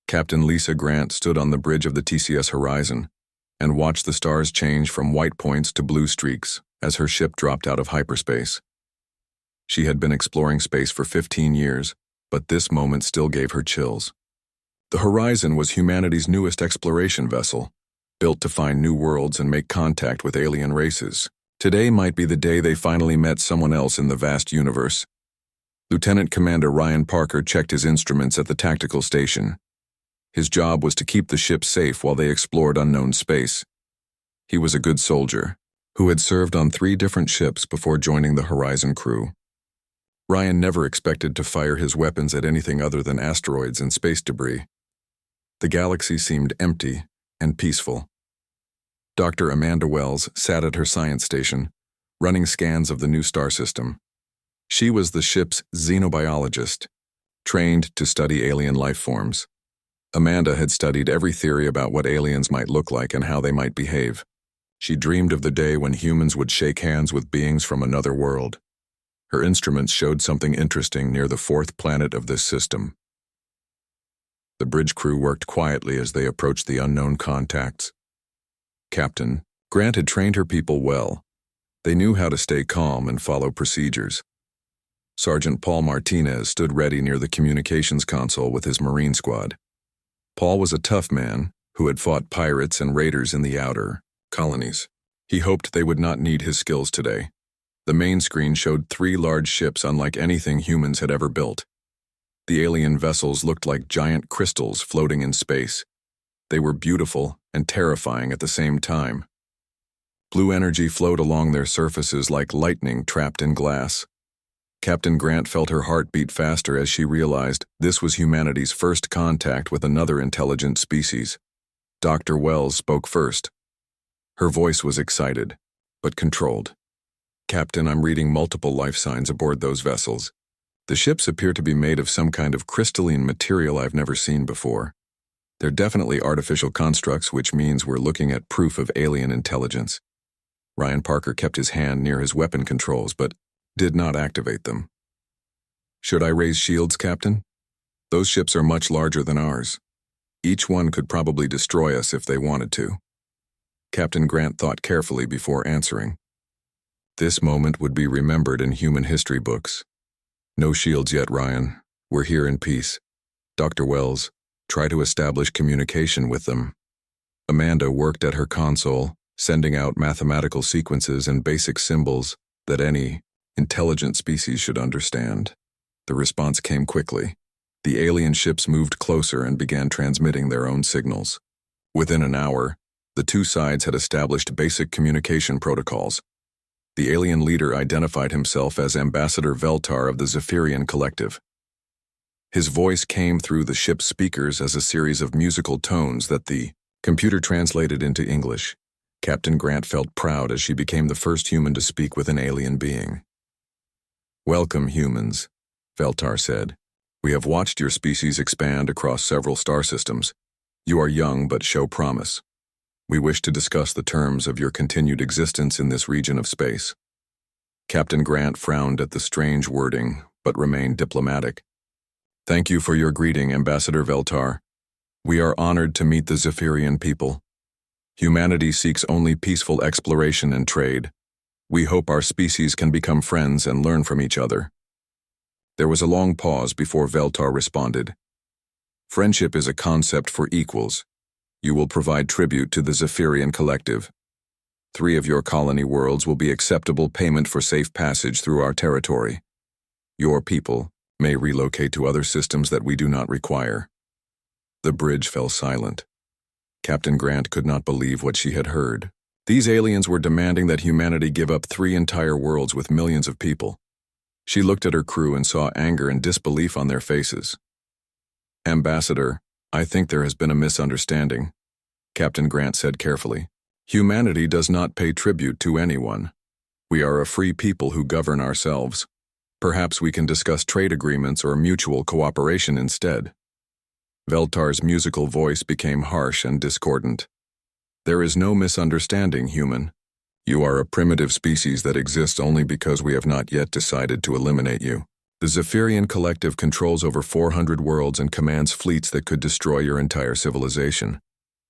Captain Lisa Grant stood on the bridge of the TCS Horizon and watched the stars change from white points to blue streaks as her ship dropped out of hyperspace. She had been exploring space for 15 years, but this moment still gave her chills. The Horizon was humanity's newest exploration vessel, built to find new worlds and make contact with alien races. Today might be the day they finally met someone else in the vast universe. Lieutenant Commander Ryan Parker checked his instruments at the tactical station. His job was to keep the ship safe while they explored unknown space. He was a good soldier, who had served on 3 different ships before joining the Horizon crew. Ryan never expected to fire his weapons at anything other than asteroids and space debris. The galaxy seemed empty and peaceful. Dr. Amanda Wells sat at her science station, running scans of the new star system. She was the ship's xenobiologist, trained to study alien life forms. Amanda had studied every theory about what aliens might look like and how they might behave. She dreamed of the day when humans would shake hands with beings from another world. Her instruments showed something interesting near the 4th planet of this system. The bridge crew worked quietly as they approached the unknown contacts. Captain Grant had trained her people well. They knew how to stay calm and follow procedures. Sergeant Paul Martinez stood ready near the communications console with his Marine squad. Paul was a tough man who had fought pirates and raiders in the outer colonies. He hoped they would not need his skills today. The main screen showed 3 large ships unlike anything humans had ever built. The alien vessels looked like giant crystals floating in space. They were beautiful and terrifying at the same time. Blue energy flowed along their surfaces like lightning trapped in glass. Captain Grant felt her heart beat faster as she realized this was humanity's first contact with another intelligent species. Dr. Wells spoke first. Her voice was excited, but controlled. Captain, I'm reading multiple life signs aboard those vessels. The ships appear to be made of some kind of crystalline material I've never seen before. They're definitely artificial constructs, which means we're looking at proof of alien intelligence. Ryan Parker kept his hand near his weapon controls, but did not activate them. Should I raise shields, Captain? Those ships are much larger than ours. Each one could probably destroy us if they wanted to. Captain Grant thought carefully before answering. This moment would be remembered in human history books. No shields yet, Ryan. We're here in peace. Dr. Wells, try to establish communication with them. Amanda worked at her console, sending out mathematical sequences and basic symbols that any intelligent species should understand. The response came quickly. The alien ships moved closer and began transmitting their own signals. Within an hour, the 2 sides had established basic communication protocols. The alien leader identified himself as Ambassador Veltar of the Zephyrian Collective. His voice came through the ship's speakers as a series of musical tones that the computer translated into English. Captain Grant felt proud as she became the first human to speak with an alien being. Welcome, humans, Veltar said. We have watched your species expand across several star systems. You are young but show promise. We wish to discuss the terms of your continued existence in this region of space. Captain Grant frowned at the strange wording, but remained diplomatic. Thank you for your greeting, Ambassador Veltar. We are honored to meet the Zephyrian people. Humanity seeks only peaceful exploration and trade. We hope our species can become friends and learn from each other. There was a long pause before Veltar responded. Friendship is a concept for equals. You will provide tribute to the Zephyrian Collective. 3 of your colony worlds will be acceptable payment for safe passage through our territory. Your people may relocate to other systems that we do not require. The bridge fell silent. Captain Grant could not believe what she had heard. These aliens were demanding that humanity give up 3 entire worlds with millions of people. She looked at her crew and saw anger and disbelief on their faces. Ambassador, I think there has been a misunderstanding, Captain Grant said carefully. Humanity does not pay tribute to anyone. We are a free people who govern ourselves. Perhaps we can discuss trade agreements or mutual cooperation instead. Veltar's musical voice became harsh and discordant. There is no misunderstanding, human. You are a primitive species that exists only because we have not yet decided to eliminate you. The Zephyrian Collective controls over 400 worlds and commands fleets that could destroy your entire civilization.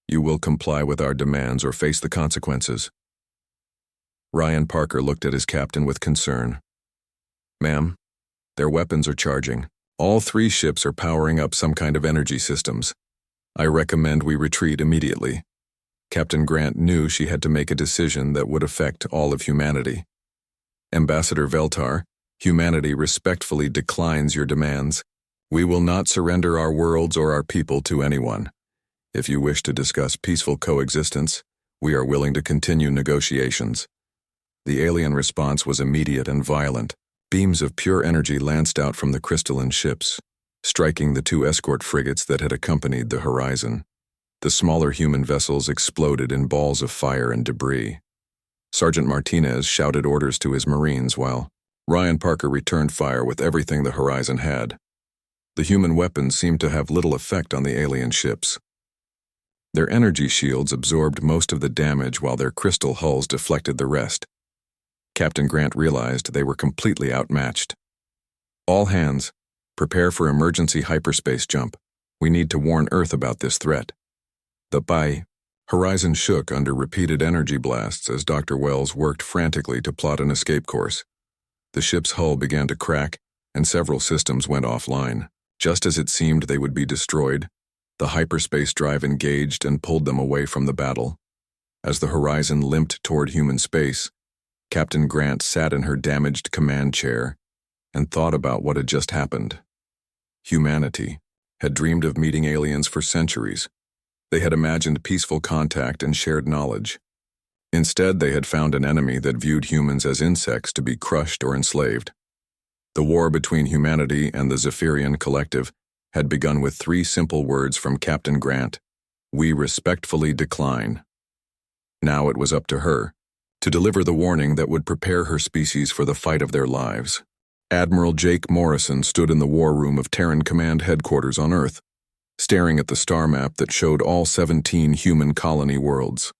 You will comply with our demands or face the consequences." Ryan Parker looked at his captain with concern. "Ma'am, their weapons are charging. All 3 ships are powering up some kind of energy systems. I recommend we retreat immediately." Captain Grant knew she had to make a decision that would affect all of humanity. "Ambassador Veltar, humanity respectfully declines your demands. We will not surrender our worlds or our people to anyone. If you wish to discuss peaceful coexistence, we are willing to continue negotiations." The alien response was immediate and violent. Beams of pure energy lanced out from the crystalline ships, striking the 2 escort frigates that had accompanied the Horizon. The smaller human vessels exploded in balls of fire and debris. Sergeant Martinez shouted orders to his Marines while Ryan Parker returned fire with everything the Horizon had. The human weapons seemed to have little effect on the alien ships. Their energy shields absorbed most of the damage while their crystal hulls deflected the rest. Captain Grant realized they were completely outmatched. "All hands, prepare for emergency hyperspace jump. We need to warn Earth about this threat." The Horizon shook under repeated energy blasts as Dr. Wells worked frantically to plot an escape course. The ship's hull began to crack, and several systems went offline. Just as it seemed they would be destroyed, the hyperspace drive engaged and pulled them away from the battle. As the Horizon limped toward human space, Captain Grant sat in her damaged command chair and thought about what had just happened. Humanity had dreamed of meeting aliens for centuries. They had imagined peaceful contact and shared knowledge. Instead, they had found an enemy that viewed humans as insects to be crushed or enslaved. The war between humanity and the Zephyrian Collective had begun with 3 simple words from Captain Grant: "We respectfully decline." Now it was up to her to deliver the warning that would prepare her species for the fight of their lives. Admiral Jake Morrison stood in the war room of Terran Command Headquarters on Earth, staring at the star map that showed all 17 human colony worlds.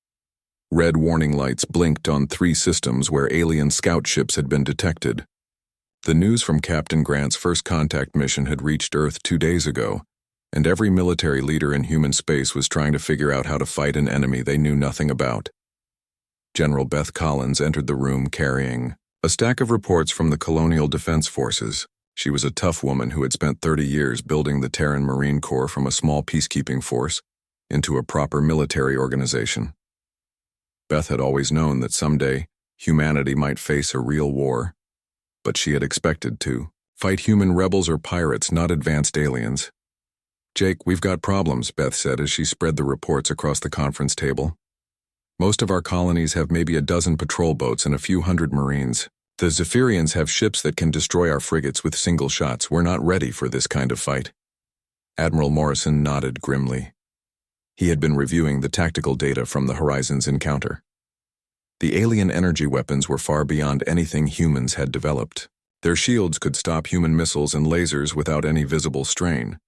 Red warning lights blinked on 3 systems where alien scout ships had been detected. The news from Captain Grant's first contact mission had reached Earth 2 days ago, and every military leader in human space was trying to figure out how to fight an enemy they knew nothing about. General Beth Collins entered the room carrying a stack of reports from the Colonial Defense Forces. She was a tough woman who had spent 30 years building the Terran Marine Corps from a small peacekeeping force into a proper military organization. Beth had always known that someday humanity might face a real war, but she had expected to fight human rebels or pirates, not advanced aliens. "Jake, we've got problems," Beth said as she spread the reports across the conference table. "Most of our colonies have maybe a dozen patrol boats and a few hundred Marines. The Zephyrians have ships that can destroy our frigates with single shots. We're not ready for this kind of fight." Admiral Morrison nodded grimly. He had been reviewing the tactical data from the Horizon's encounter. The alien energy weapons were far beyond anything humans had developed. Their shields could stop human missiles and lasers without any visible strain.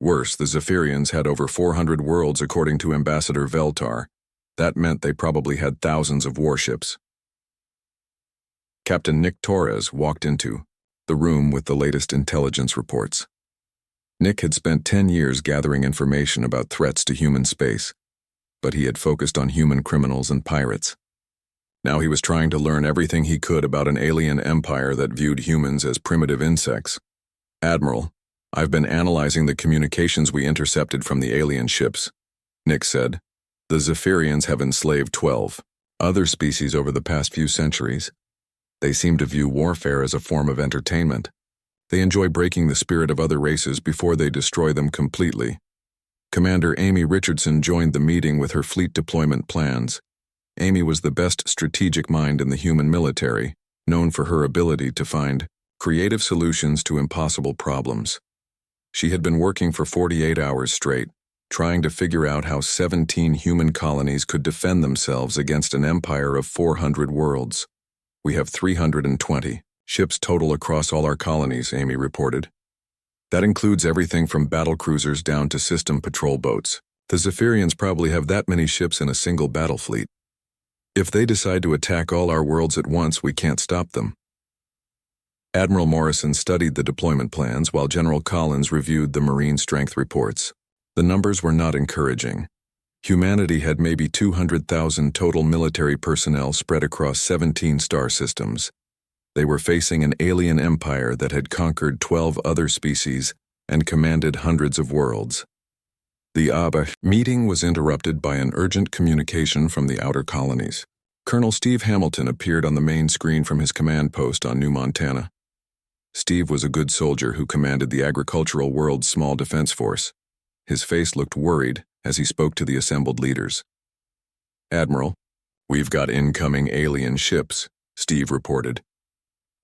Worse, the Zephyrians had over 400 worlds according to Ambassador Veltar. That meant they probably had thousands of warships. Captain Nick Torres walked into the room with the latest intelligence reports. Nick had spent 10 years gathering information about threats to human space, but he had focused on human criminals and pirates. Now he was trying to learn everything he could about an alien empire that viewed humans as primitive insects. "Admiral, I've been analyzing the communications we intercepted from the alien ships," Nick said. "The Zephyrians have enslaved 12 other species over the past few centuries. They seem to view warfare as a form of entertainment. They enjoy breaking the spirit of other races before they destroy them completely." Commander Amy Richardson joined the meeting with her fleet deployment plans. Amy was the best strategic mind in the human military, known for her ability to find creative solutions to impossible problems. She had been working for 48 hours straight, trying to figure out how 17 human colonies could defend themselves against an empire of 400 worlds. "We have 320 ships total across all our colonies," Amy reported. "That includes everything from battle cruisers down to system patrol boats. The Zephyrians probably have that many ships in a single battle fleet. If they decide to attack all our worlds at once, we can't stop them." Admiral Morrison studied the deployment plans while General Collins reviewed the Marine strength reports. The numbers were not encouraging. Humanity had maybe 200,000 total military personnel spread across 17 star systems. They were facing an alien empire that had conquered 12 other species and commanded hundreds of worlds. The meeting was interrupted by an urgent communication from the outer colonies. Colonel Steve Hamilton appeared on the main screen from his command post on New Montana. Steve was a good soldier who commanded the agricultural world's small defense force. His face looked worried as he spoke to the assembled leaders. "Admiral, we've got incoming alien ships," Steve reported.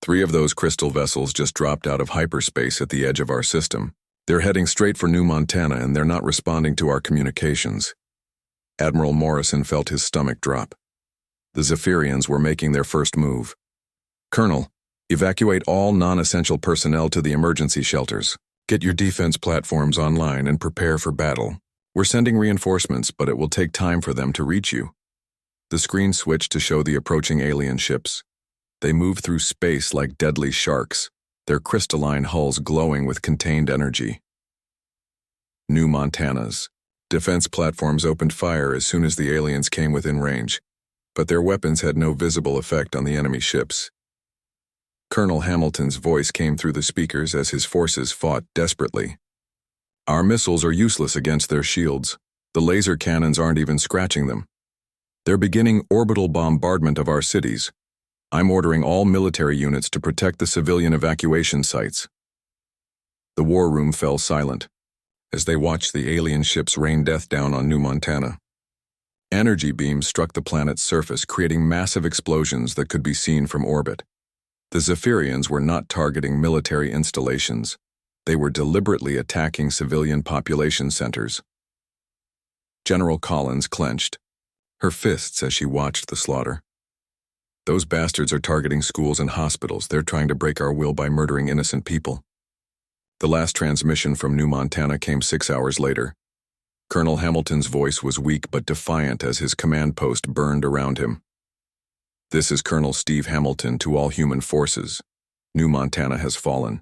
3 of those crystal vessels just dropped out of hyperspace at the edge of our system. They're heading straight for New Montana and they're not responding to our communications. Admiral Morrison felt his stomach drop. The Zephyrians were making their first move. "Colonel, evacuate all non-essential personnel to the emergency shelters. Get your defense platforms online and prepare for battle. We're sending reinforcements, but it will take time for them to reach you." The screen switched to show the approaching alien ships. They moved through space like deadly sharks, their crystalline hulls glowing with contained energy. New Montana's defense platforms opened fire as soon as the aliens came within range, but their weapons had no visible effect on the enemy ships. Colonel Hamilton's voice came through the speakers as his forces fought desperately. "Our missiles are useless against their shields. The laser cannons aren't even scratching them. They're beginning orbital bombardment of our cities. I'm ordering all military units to protect the civilian evacuation sites." The war room fell silent as they watched the alien ships rain death down on New Montana. Energy beams struck the planet's surface, creating massive explosions that could be seen from orbit. The Zephyrians were not targeting military installations. They were deliberately attacking civilian population centers. General Collins clenched her fists as she watched the slaughter. "Those bastards are targeting schools and hospitals. They're trying to break our will by murdering innocent people." The last transmission from New Montana came 6 hours later. Colonel Hamilton's voice was weak but defiant as his command post burned around him. "This is Colonel Steve Hamilton to all human forces. New Montana has fallen.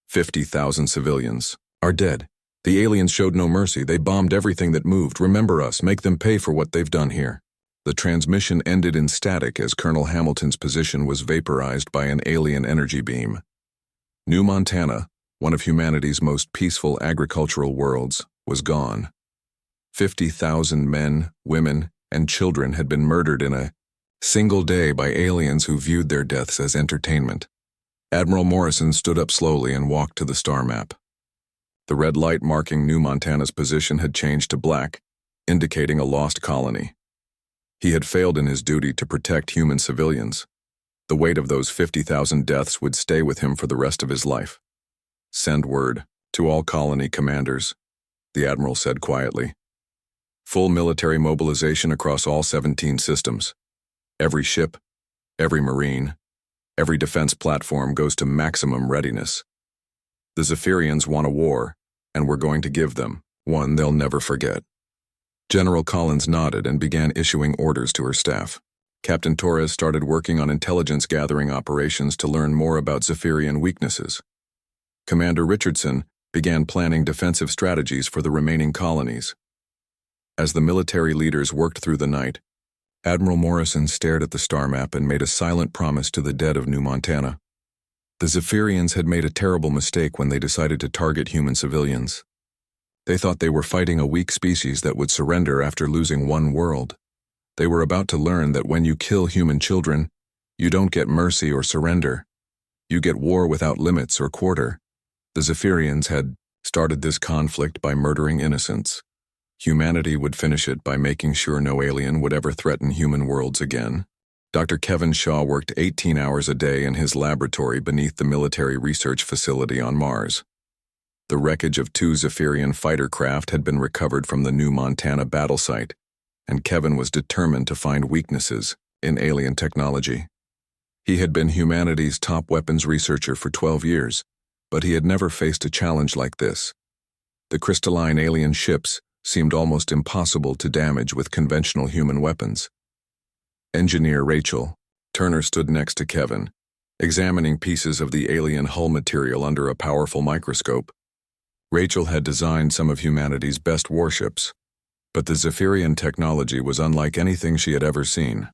50,000 civilians are dead. The aliens showed no mercy. They bombed everything that moved. Remember us. Make them pay for what they've done here." The transmission ended in static as Colonel Hamilton's position was vaporized by an alien energy beam. New Montana, one of humanity's most peaceful agricultural worlds, was gone. 50,000 men, women, and children had been murdered in a single day by aliens who viewed their deaths as entertainment. Admiral Morrison stood up slowly and walked to the star map. The red light marking New Montana's position had changed to black, indicating a lost colony. He had failed in his duty to protect human civilians. The weight of those 50,000 deaths would stay with him for the rest of his life. "Send word to all colony commanders," the admiral said quietly. "Full military mobilization across all 17 systems. Every ship, every Marine, every defense platform goes to maximum readiness. The Zephyrians want a war, and we're going to give them one they'll never forget." General Collins nodded and began issuing orders to her staff. Captain Torres started working on intelligence-gathering operations to learn more about Zephyrian weaknesses. Commander Richardson began planning defensive strategies for the remaining colonies. As the military leaders worked through the night, Admiral Morrison stared at the star map and made a silent promise to the dead of New Montana. The Zephyrians had made a terrible mistake when they decided to target human civilians. They thought they were fighting a weak species that would surrender after losing one world. They were about to learn that when you kill human children, you don't get mercy or surrender. You get war without limits or quarter. The Zephyrians had started this conflict by murdering innocents. Humanity would finish it by making sure no alien would ever threaten human worlds again. Dr. Kevin Shaw worked 18 hours a day in his laboratory beneath the military research facility on Mars. The wreckage of 2 Zephyrian fighter craft had been recovered from the New Montana battle site, and Kevin was determined to find weaknesses in alien technology. He had been humanity's top weapons researcher for 12 years, but he had never faced a challenge like this. The crystalline alien ships seemed almost impossible to damage with conventional human weapons. Engineer Rachel Turner stood next to Kevin, examining pieces of the alien hull material under a powerful microscope. Rachel had designed some of humanity's best warships, but the Zephyrian technology was unlike anything she had ever seen.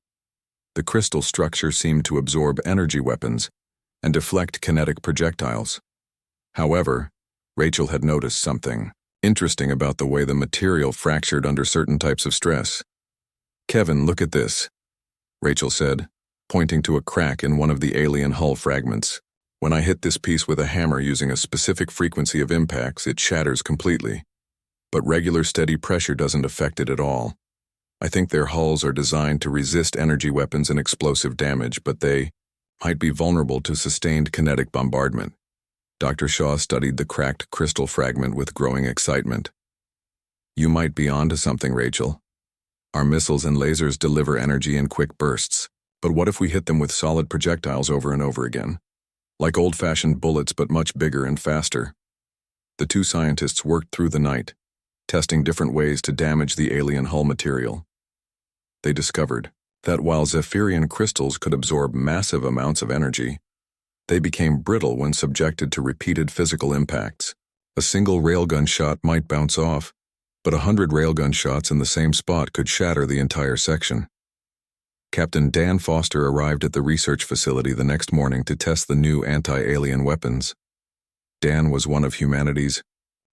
The crystal structure seemed to absorb energy weapons and deflect kinetic projectiles. However, Rachel had noticed something interesting about the way the material fractured under certain types of stress. "Kevin, look at this," Rachel said, pointing to a crack in one of the alien hull fragments. "When I hit this piece with a hammer using a specific frequency of impacts, it shatters completely. But regular steady pressure doesn't affect it at all. I think their hulls are designed to resist energy weapons and explosive damage, but they might be vulnerable to sustained kinetic bombardment." Dr. Shaw studied the cracked crystal fragment with growing excitement. "You might be onto something, Rachel. Our missiles and lasers deliver energy in quick bursts, but what if we hit them with solid projectiles over and over again? Like old-fashioned bullets, but much bigger and faster." The two scientists worked through the night, testing different ways to damage the alien hull material. They discovered that while Zephyrian crystals could absorb massive amounts of energy, they became brittle when subjected to repeated physical impacts. A single railgun shot might bounce off, but 100 railgun shots in the same spot could shatter the entire section. Captain Dan Foster arrived at the research facility the next morning to test the new anti-alien weapons. Dan was one of humanity's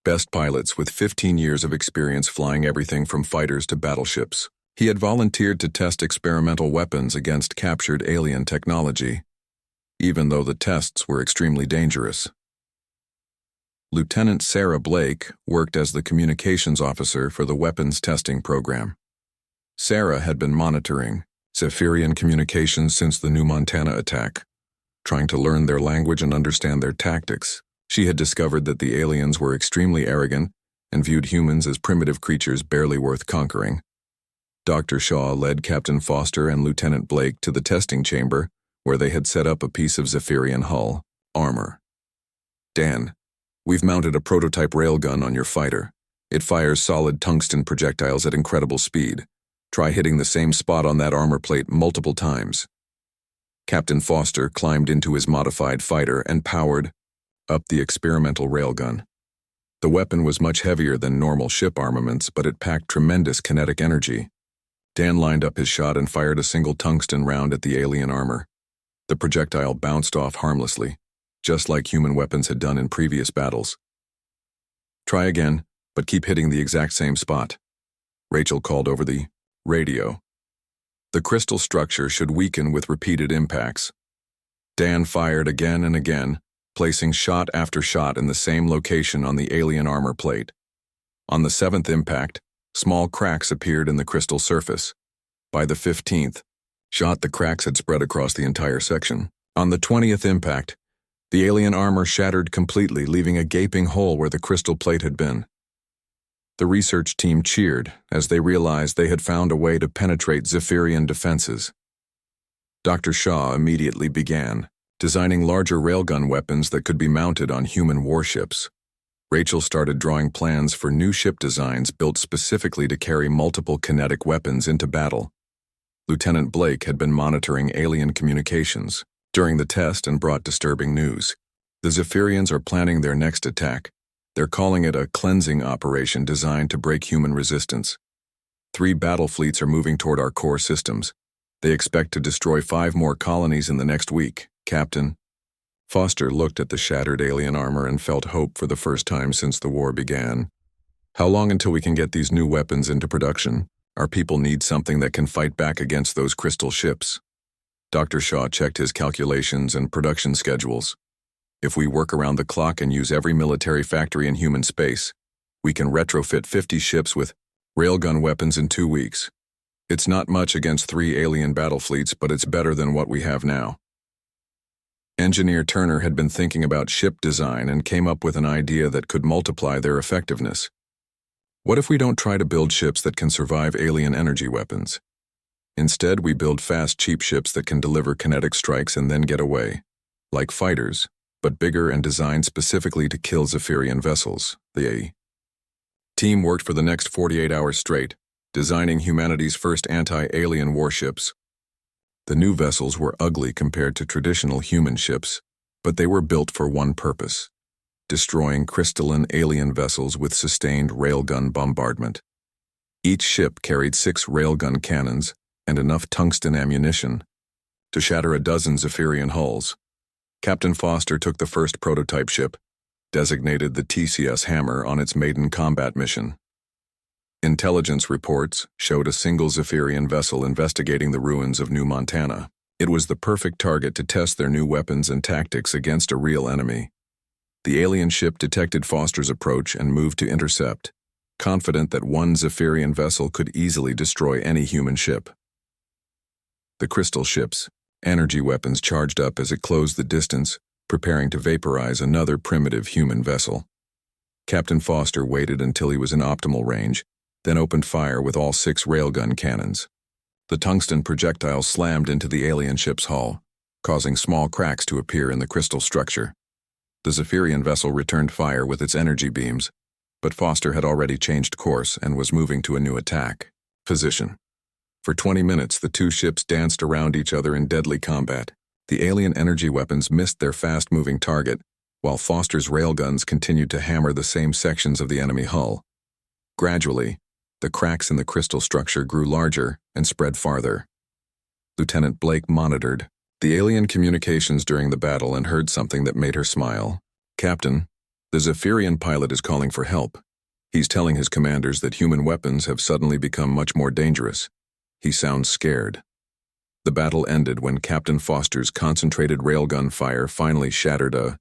best pilots with 15 years of experience flying everything from fighters to battleships. He had volunteered to test experimental weapons against captured alien technology, even though the tests were extremely dangerous. Lieutenant Sarah Blake worked as the communications officer for the weapons testing program. Sarah had been monitoring Zephyrian communications since the New Montana attack, trying to learn their language and understand their tactics. She had discovered that the aliens were extremely arrogant and viewed humans as primitive creatures barely worth conquering. Dr. Shaw led Captain Foster and Lieutenant Blake to the testing chamber, where they had set up a piece of Zephyrian hull armor. "Dan, we've mounted a prototype railgun on your fighter. It fires solid tungsten projectiles at incredible speed. Try hitting the same spot on that armor plate multiple times." Captain Foster climbed into his modified fighter and powered up the experimental railgun. The weapon was much heavier than normal ship armaments, but it packed tremendous kinetic energy. Dan lined up his shot and fired a single tungsten round at the alien armor. The projectile bounced off harmlessly, just like human weapons had done in previous battles. "Try again, but keep hitting the exact same spot," Rachel called over the radio. "The crystal structure should weaken with repeated impacts." Dan fired again and again, placing shot after shot in the same location on the alien armor plate. On the 7th impact, small cracks appeared in the crystal surface. By the 15th shot, the cracks had spread across the entire section. On the 20th impact, the alien armor shattered completely, leaving a gaping hole where the crystal plate had been. The research team cheered as they realized they had found a way to penetrate Zephyrian defenses. Dr. Shaw immediately began designing larger railgun weapons that could be mounted on human warships. Rachel started drawing plans for new ship designs built specifically to carry multiple kinetic weapons into battle. Lieutenant Blake had been monitoring alien communications during the test and brought disturbing news. The Zephyrians are planning their next attack. They're calling it a cleansing operation designed to break human resistance. 3 battle fleets are moving toward our core systems. They expect to destroy 5 more colonies in the next week, Captain. Foster looked at the shattered alien armor and felt hope for the first time since the war began. "How long until we can get these new weapons into production? Our people need something that can fight back against those crystal ships." Dr. Shaw checked his calculations and production schedules. "If we work around the clock and use every military factory in human space, we can retrofit 50 ships with railgun weapons in 2 weeks. It's not much against 3 alien battle fleets, but it's better than what we have now." Engineer Turner had been thinking about ship design and came up with an idea that could multiply their effectiveness. "What if we don't try to build ships that can survive alien energy weapons? Instead, we build fast, cheap ships that can deliver kinetic strikes and then get away, like fighters, but bigger and designed specifically to kill Zephyrian vessels." The team worked for the next 48 hours straight, designing humanity's first anti-alien warships. The new vessels were ugly compared to traditional human ships, but they were built for one purpose: destroying crystalline alien vessels with sustained railgun bombardment. Each ship carried 6 railgun cannons and enough tungsten ammunition to shatter a dozen Zephyrian hulls. Captain Foster took the first prototype ship, designated the TCS Hammer, on its maiden combat mission. Intelligence reports showed a single Zephyrian vessel investigating the ruins of New Montana. It was the perfect target to test their new weapons and tactics against a real enemy. The alien ship detected Foster's approach and moved to intercept, confident that one Zephyrian vessel could easily destroy any human ship. The crystal ship's energy weapons charged up as it closed the distance, preparing to vaporize another primitive human vessel. Captain Foster waited until he was in optimal range, then opened fire with all 6 railgun cannons. The tungsten projectiles slammed into the alien ship's hull, causing small cracks to appear in the crystal structure. The Zephyrian vessel returned fire with its energy beams, but Foster had already changed course and was moving to a new attack position. For 20 minutes, the two ships danced around each other in deadly combat. The alien energy weapons missed their fast-moving target, while Foster's railguns continued to hammer the same sections of the enemy hull. Gradually, the cracks in the crystal structure grew larger and spread farther. Lieutenant Blake monitored the alien communications during the battle and heard something that made her smile. "Captain, the Zephyrian pilot is calling for help. He's telling his commanders that human weapons have suddenly become much more dangerous. He sounds scared." The battle ended when Captain Foster's concentrated railgun fire finally shattered a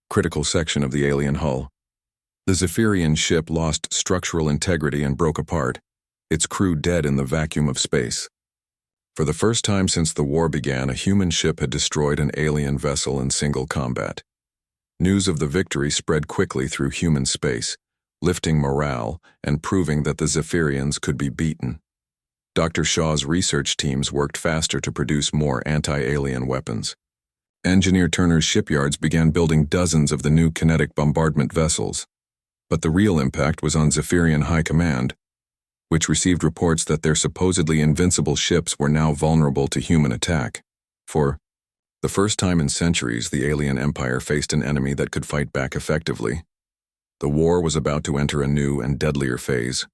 critical section of the alien hull. The Zephyrian ship lost structural integrity and broke apart, its crew dead in the vacuum of space. For the first time since the war began, a human ship had destroyed an alien vessel in single combat. News of the victory spread quickly through human space, lifting morale and proving that the Zephyrians could be beaten. Dr. Shaw's research teams worked faster to produce more anti-alien weapons. Engineer Turner's shipyards began building dozens of the new kinetic bombardment vessels. But the real impact was on Zephyrian High Command, which received reports that their supposedly invincible ships were now vulnerable to human attack. For the first time in centuries, the alien empire faced an enemy that could fight back effectively. The war was about to enter a new and deadlier phase.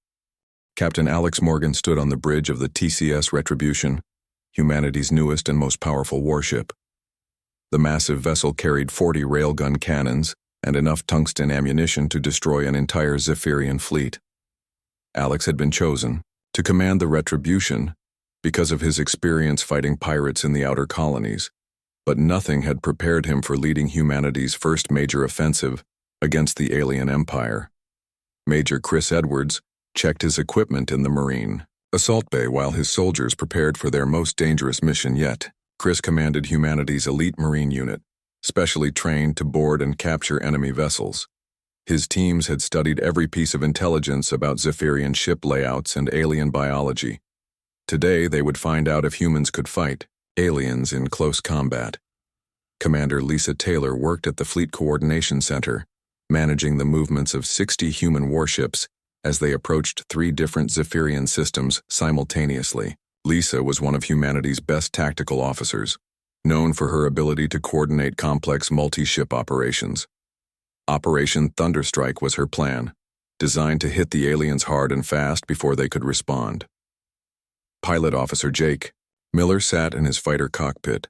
Captain Alex Morgan stood on the bridge of the TCS Retribution, humanity's newest and most powerful warship. The massive vessel carried 40 railgun cannons and enough tungsten ammunition to destroy an entire Zephyrian fleet. Alex had been chosen to command the Retribution because of his experience fighting pirates in the outer colonies, but nothing had prepared him for leading humanity's first major offensive against the alien empire. Major Chris Edwards checked his equipment in the Marine assault bay while his soldiers prepared for their most dangerous mission yet. Chris commanded humanity's elite Marine unit, specially trained to board and capture enemy vessels. His teams had studied every piece of intelligence about Zephyrian ship layouts and alien biology. Today, they would find out if humans could fight aliens in close combat. Commander Lisa Taylor worked at the Fleet Coordination Center, managing the movements of 60 human warships as they approached 3 different Zephyrian systems simultaneously. Lisa was one of humanity's best tactical officers, known for her ability to coordinate complex multi-ship operations. Operation Thunderstrike was her plan, designed to hit the aliens hard and fast before they could respond. Pilot Officer Jake Miller sat in his fighter cockpit,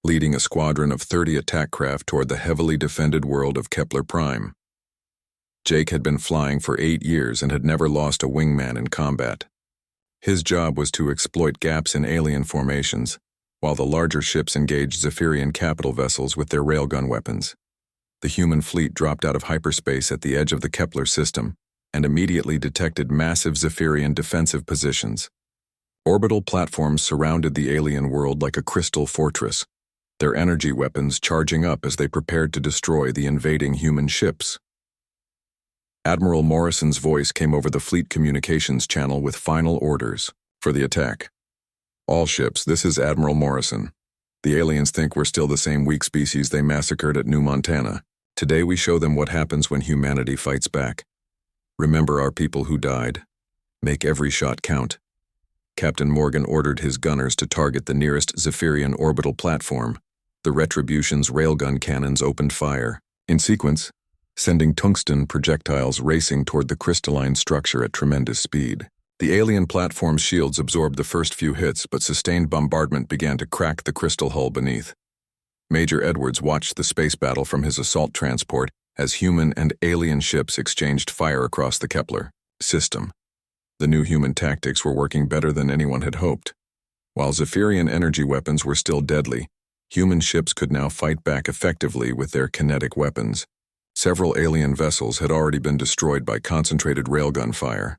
leading a squadron of 30 attack craft toward the heavily defended world of Kepler Prime. Jake had been flying for 8 years and had never lost a wingman in combat. His job was to exploit gaps in alien formations, while the larger ships engaged Zephyrian capital vessels with their railgun weapons. The human fleet dropped out of hyperspace at the edge of the Kepler system and immediately detected massive Zephyrian defensive positions. Orbital platforms surrounded the alien world like a crystal fortress, their energy weapons charging up as they prepared to destroy the invading human ships. Admiral Morrison's voice came over the fleet communications channel with final orders for the attack. "All ships, this is Admiral Morrison. The aliens think we're still the same weak species they massacred at New Montana. Today we show them what happens when humanity fights back. Remember our people who died. Make every shot count. Captain Morgan ordered his gunners to target the nearest Zephyrian orbital platform. The Retribution's railgun cannons opened fire, in sequence, sending tungsten projectiles racing toward the crystalline structure at tremendous speed. The alien platform's shields absorbed the first few hits, but sustained bombardment began to crack the crystal hull beneath. Major Edwards watched the space battle from his assault transport as human and alien ships exchanged fire across the Kepler system. The new human tactics were working better than anyone had hoped. While Zephyrian energy weapons were still deadly, human ships could now fight back effectively with their kinetic weapons. Several alien vessels had already been destroyed by concentrated railgun fire.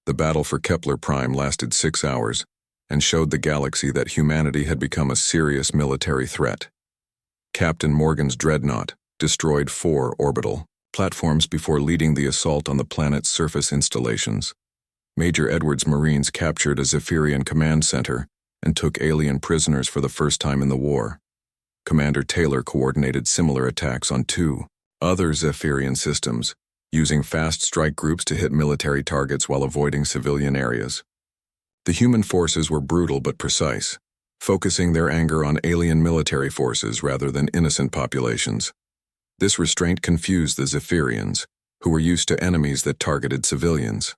The battle for Kepler Prime lasted 6 hours and showed the galaxy that humanity had become a serious military threat. Captain Morgan's dreadnought destroyed 4 orbital platforms before leading the assault on the planet's surface installations. Major Edwards' Marines captured a Zephyrian command center and took alien prisoners for the first time in the war. Commander Taylor coordinated similar attacks on 2 other Zephyrian systems, using fast strike groups to hit military targets while avoiding civilian areas. The human forces were brutal but precise, focusing their anger on alien military forces rather than innocent populations. This restraint confused the Zephyrians, who were used to enemies that targeted civilians.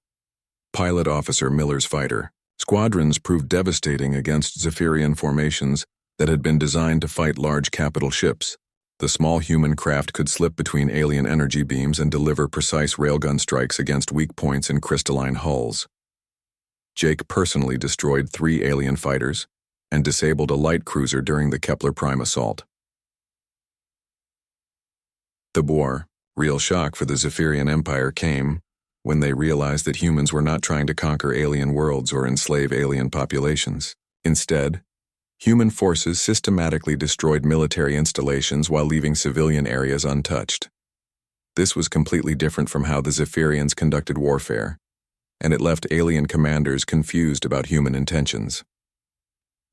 Pilot Officer Miller's fighter squadrons proved devastating against Zephyrian formations that had been designed to fight large capital ships. The small human craft could slip between alien energy beams and deliver precise railgun strikes against weak points in crystalline hulls. Jake personally destroyed 3 alien fighters and disabled a light cruiser during the Kepler Prime assault. The war, real shock for the Zephyrian Empire, came when they realized that humans were not trying to conquer alien worlds or enslave alien populations. Instead, human forces systematically destroyed military installations while leaving civilian areas untouched. This was completely different from how the Zephyrians conducted warfare, and it left alien commanders confused about human intentions.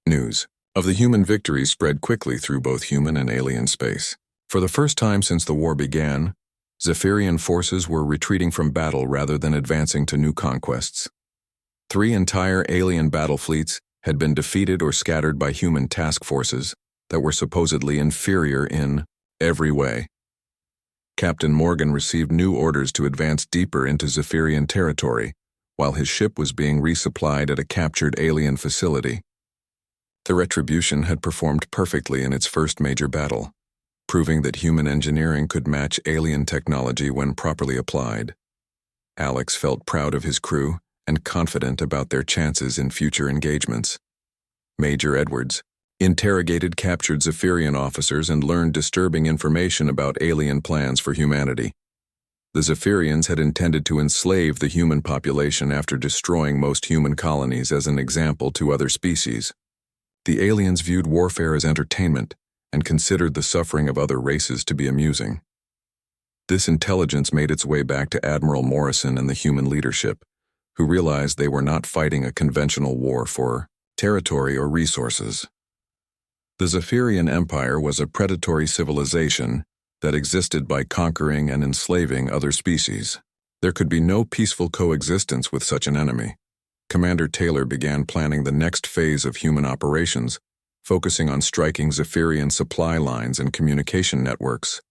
News of the human victories spread quickly through both human and alien space. For the first time since the war began, Zephyrian forces were retreating from battle rather than advancing to new conquests. 3 entire alien battle fleets had been defeated or scattered by human task forces that were supposedly inferior in every way. Captain Morgan received new orders to advance deeper into Zephyrian territory, while his ship was being resupplied at a captured alien facility. The Retribution had performed perfectly in its first major battle, proving that human engineering could match alien technology when properly applied. Alex felt proud of his crew and confident about their chances in future engagements. Major Edwards interrogated captured Zephyrian officers and learned disturbing information about alien plans for humanity. The Zephyrians had intended to enslave the human population after destroying most human colonies as an example to other species. The aliens viewed warfare as entertainment and considered the suffering of other races to be amusing. This intelligence made its way back to Admiral Morrison and the human leadership, who realized they were not fighting a conventional war for territory or resources. The Zephyrian Empire was a predatory civilization that existed by conquering and enslaving other species. There could be no peaceful coexistence with such an enemy. Commander Taylor began planning the next phase of human operations, focusing on striking Zephyrian supply lines and communication networks.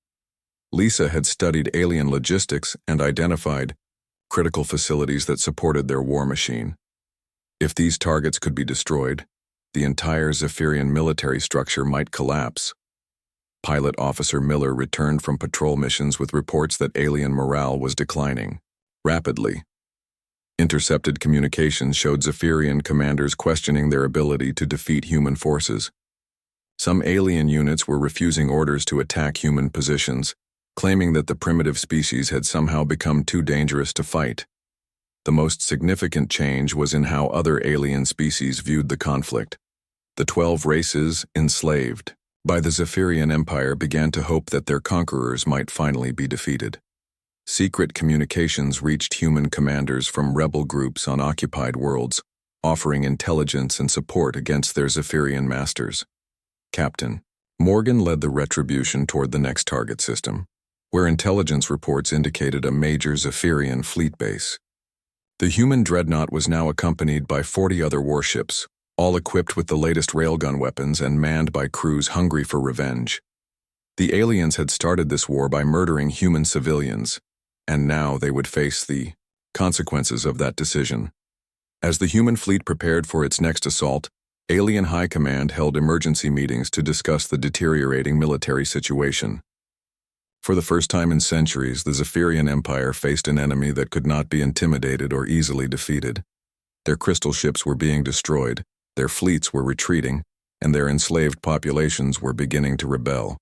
Lisa had studied alien logistics and identified critical facilities that supported their war machine. If these targets could be destroyed, the entire Zephyrian military structure might collapse. Pilot Officer Miller returned from patrol missions with reports that alien morale was declining rapidly. Intercepted communications showed Zephyrian commanders questioning their ability to defeat human forces. Some alien units were refusing orders to attack human positions, claiming that the primitive species had somehow become too dangerous to fight. The most significant change was in how other alien species viewed the conflict. The 12 races enslaved by the Zephyrian Empire began to hope that their conquerors might finally be defeated. Secret communications reached human commanders from rebel groups on occupied worlds, offering intelligence and support against their Zephyrian masters. Captain Morgan led the Retribution toward the next target system, where intelligence reports indicated a major Zephyrian fleet base. The human dreadnought was now accompanied by 40 other warships, all equipped with the latest railgun weapons and manned by crews hungry for revenge. The aliens had started this war by murdering human civilians, and now they would face the consequences of that decision. As the human fleet prepared for its next assault, Alien High Command held emergency meetings to discuss the deteriorating military situation. For the first time in centuries, the Zephyrian Empire faced an enemy that could not be intimidated or easily defeated. Their crystal ships were being destroyed, their fleets were retreating, and their enslaved populations were beginning to rebel.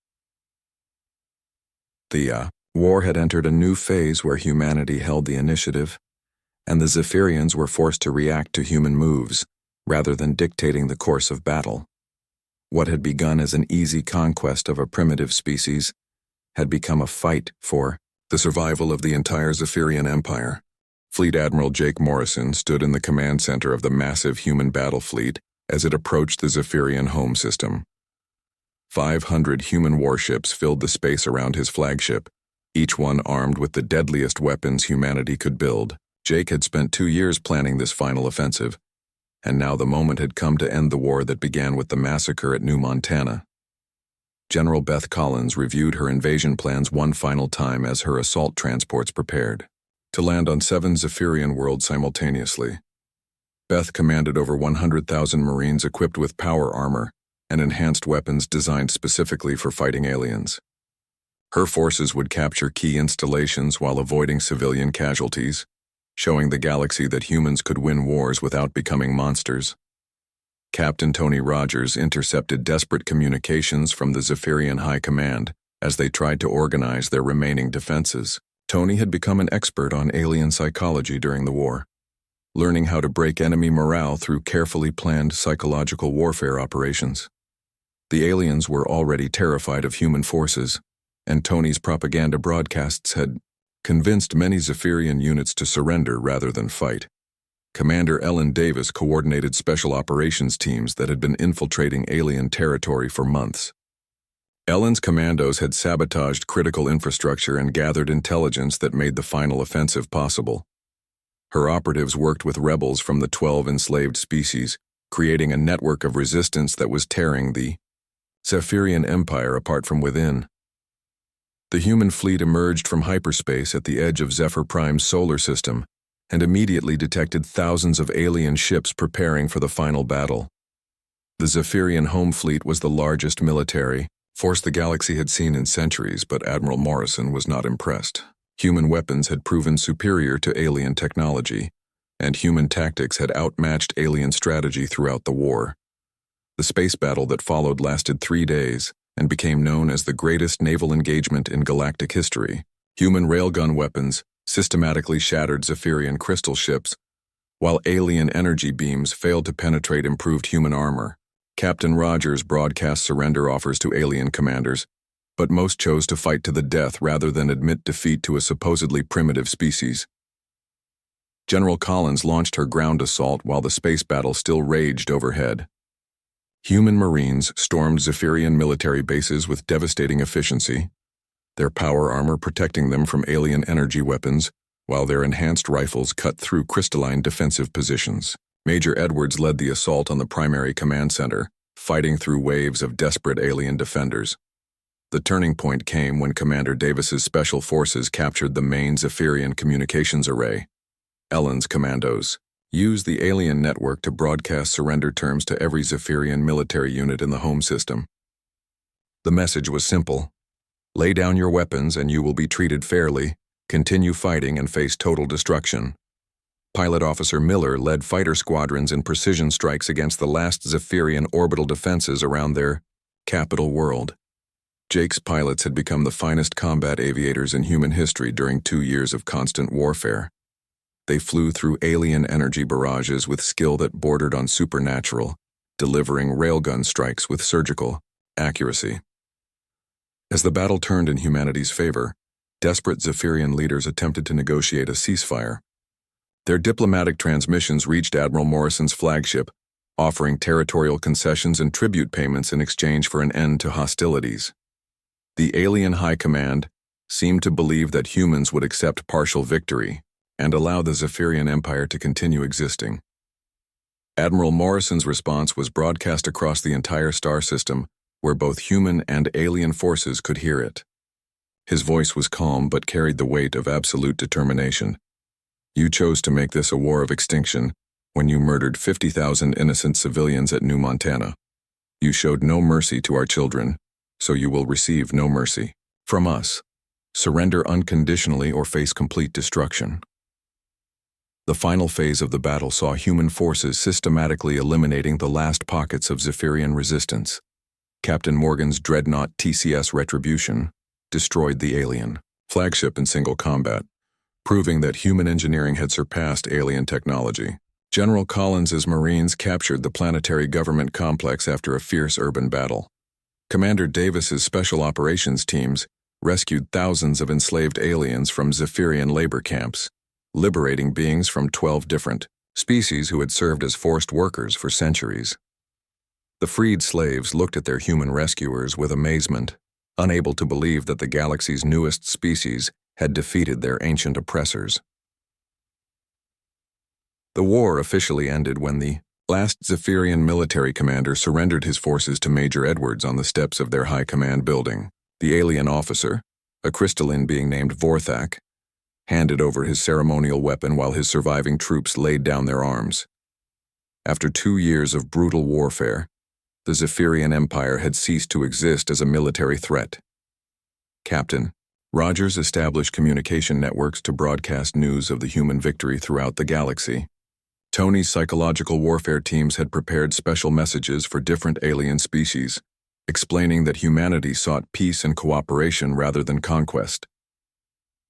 The war had entered a new phase where humanity held the initiative, and the Zephyrians were forced to react to human moves, rather than dictating the course of battle. What had begun as an easy conquest of a primitive species had become a fight for the survival of the entire Zephyrian Empire. Fleet Admiral Jake Morrison stood in the command center of the massive human battle fleet as it approached the Zephyrian home system. 500 human warships filled the space around his flagship, each one armed with the deadliest weapons humanity could build. Jake had spent 2 years planning this final offensive, and now the moment had come to end the war that began with the massacre at New Montana. General Beth Collins reviewed her invasion plans one final time as her assault transports prepared to land on 7 Zephyrian worlds simultaneously. Beth commanded over 100,000 Marines equipped with power armor and enhanced weapons designed specifically for fighting aliens. Her forces would capture key installations while avoiding civilian casualties, showing the galaxy that humans could win wars without becoming monsters. Captain Tony Rogers intercepted desperate communications from the Zephyrian High Command as they tried to organize their remaining defenses. Tony had become an expert on alien psychology during the war, learning how to break enemy morale through carefully planned psychological warfare operations. The aliens were already terrified of human forces, and Tony's propaganda broadcasts had convinced many Zephyrian units to surrender rather than fight. Commander Ellen Davis coordinated special operations teams that had been infiltrating alien territory for months. Ellen's commandos had sabotaged critical infrastructure and gathered intelligence that made the final offensive possible. Her operatives worked with rebels from the 12 enslaved species, creating a network of resistance that was tearing the Zephyrian Empire apart from within. The human fleet emerged from hyperspace at the edge of Zephyr Prime's solar system and immediately detected thousands of alien ships preparing for the final battle. The Zephyrian home fleet was the largest military force the galaxy had seen in centuries, but Admiral Morrison was not impressed. Human weapons had proven superior to alien technology, and human tactics had outmatched alien strategy throughout the war. The space battle that followed lasted 3 days and became known as the greatest naval engagement in galactic history. Human railgun weapons systematically shattered Zephyrian crystal ships, while alien energy beams failed to penetrate improved human armor. Captain Rogers broadcast surrender offers to alien commanders, but most chose to fight to the death rather than admit defeat to a supposedly primitive species. General Collins launched her ground assault while the space battle still raged overhead. Human Marines stormed Zephyrian military bases with devastating efficiency, their power armor protecting them from alien energy weapons, while their enhanced rifles cut through crystalline defensive positions. Major Edwards led the assault on the primary command center, fighting through waves of desperate alien defenders. The turning point came when Commander Davis's special forces captured the main Zephyrian communications array. Ellen's commandos used the alien network to broadcast surrender terms to every Zephyrian military unit in the home system. The message was simple: lay down your weapons and you will be treated fairly, continue fighting and face total destruction. Pilot Officer Miller led fighter squadrons in precision strikes against the last Zephyrian orbital defenses around their capital world. Jake's pilots had become the finest combat aviators in human history during 2 years of constant warfare. They flew through alien energy barrages with skill that bordered on supernatural, delivering railgun strikes with surgical accuracy. As the battle turned in humanity's favor, desperate Zephyrian leaders attempted to negotiate a ceasefire. Their diplomatic transmissions reached Admiral Morrison's flagship, offering territorial concessions and tribute payments in exchange for an end to hostilities. The alien high command seemed to believe that humans would accept partial victory, and allow the Zephyrian Empire to continue existing. Admiral Morrison's response was broadcast across the entire star system, where both human and alien forces could hear it. His voice was calm but carried the weight of absolute determination. You chose to make this a war of extinction when you murdered 50,000 innocent civilians at New Montana. You showed no mercy to our children, so you will receive no mercy from us. Surrender unconditionally or face complete destruction. The final phase of the battle saw human forces systematically eliminating the last pockets of Zephyrian resistance. Captain Morgan's dreadnought TCS Retribution destroyed the alien flagship in single combat, proving that human engineering had surpassed alien technology. General Collins's Marines captured the planetary government complex after a fierce urban battle. Commander Davis's special operations teams rescued thousands of enslaved aliens from Zephyrian labor camps, liberating beings from 12 different species who had served as forced workers for centuries. The freed slaves looked at their human rescuers with amazement, unable to believe that the galaxy's newest species had defeated their ancient oppressors. The war officially ended when the last Zephyrian military commander surrendered his forces to Major Edwards on the steps of their high command building. The alien officer, a crystalline being named Vorthak, handed over his ceremonial weapon while his surviving troops laid down their arms. After 2 years of brutal warfare, the Zephyrian Empire had ceased to exist as a military threat. Captain Rogers established communication networks to broadcast news of the human victory throughout the galaxy. Tony's psychological warfare teams had prepared special messages for different alien species, explaining that humanity sought peace and cooperation rather than conquest.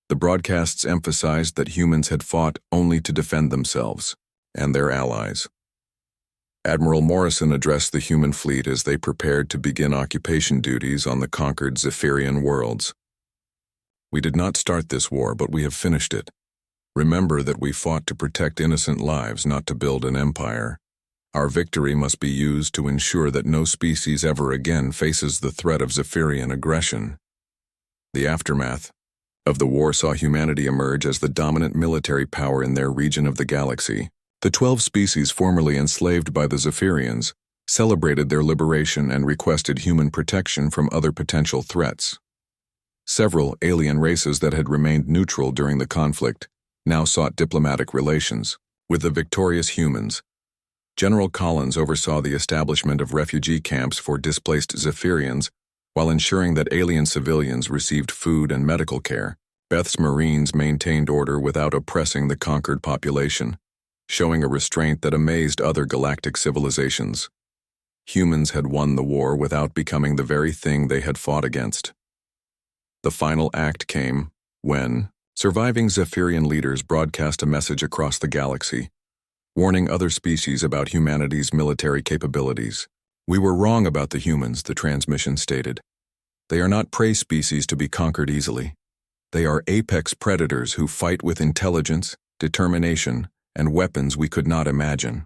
The broadcasts emphasized that humans had fought only to defend themselves and their allies. Admiral Morrison addressed the human fleet as they prepared to begin occupation duties on the conquered Zephyrian worlds. We did not start this war, but we have finished it. Remember that we fought to protect innocent lives, not to build an empire. Our victory must be used to ensure that no species ever again faces the threat of Zephyrian aggression. The aftermath of the war saw humanity emerge as the dominant military power in their region of the galaxy. The 12 species formerly enslaved by the Zephyrians celebrated their liberation and requested human protection from other potential threats. Several alien races that had remained neutral during the conflict now sought diplomatic relations with the victorious humans. General Collins oversaw the establishment of refugee camps for displaced Zephyrians while ensuring that alien civilians received food and medical care. Beth's Marines maintained order without oppressing the conquered population, showing a restraint that amazed other galactic civilizations. Humans had won the war without becoming the very thing they had fought against. The final act came when surviving Zephyrian leaders broadcast a message across the galaxy, warning other species about humanity's military capabilities. We were wrong about the humans, the transmission stated. They are not prey species to be conquered easily. They are apex predators who fight with intelligence, determination, and weapons we could not imagine.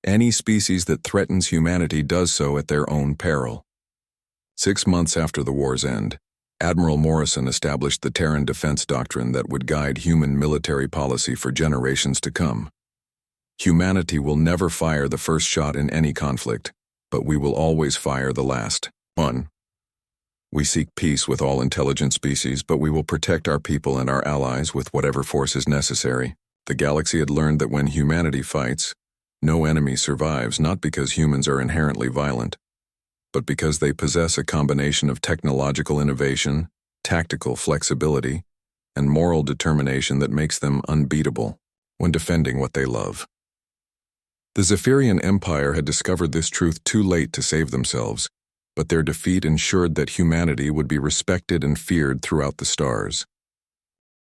Any species that threatens humanity does so at their own peril. 6 months after the war's end, Admiral Morrison established the Terran Defense Doctrine that would guide human military policy for generations to come. Humanity will never fire the first shot in any conflict, but we will always fire the last one. We seek peace with all intelligent species, but we will protect our people and our allies with whatever force is necessary. The galaxy had learned that when humanity fights, no enemy survives, not because humans are inherently violent, but because they possess a combination of technological innovation, tactical flexibility, and moral determination that makes them unbeatable when defending what they love. The Zephyrian Empire had discovered this truth too late to save themselves, but their defeat ensured that humanity would be respected and feared throughout the stars.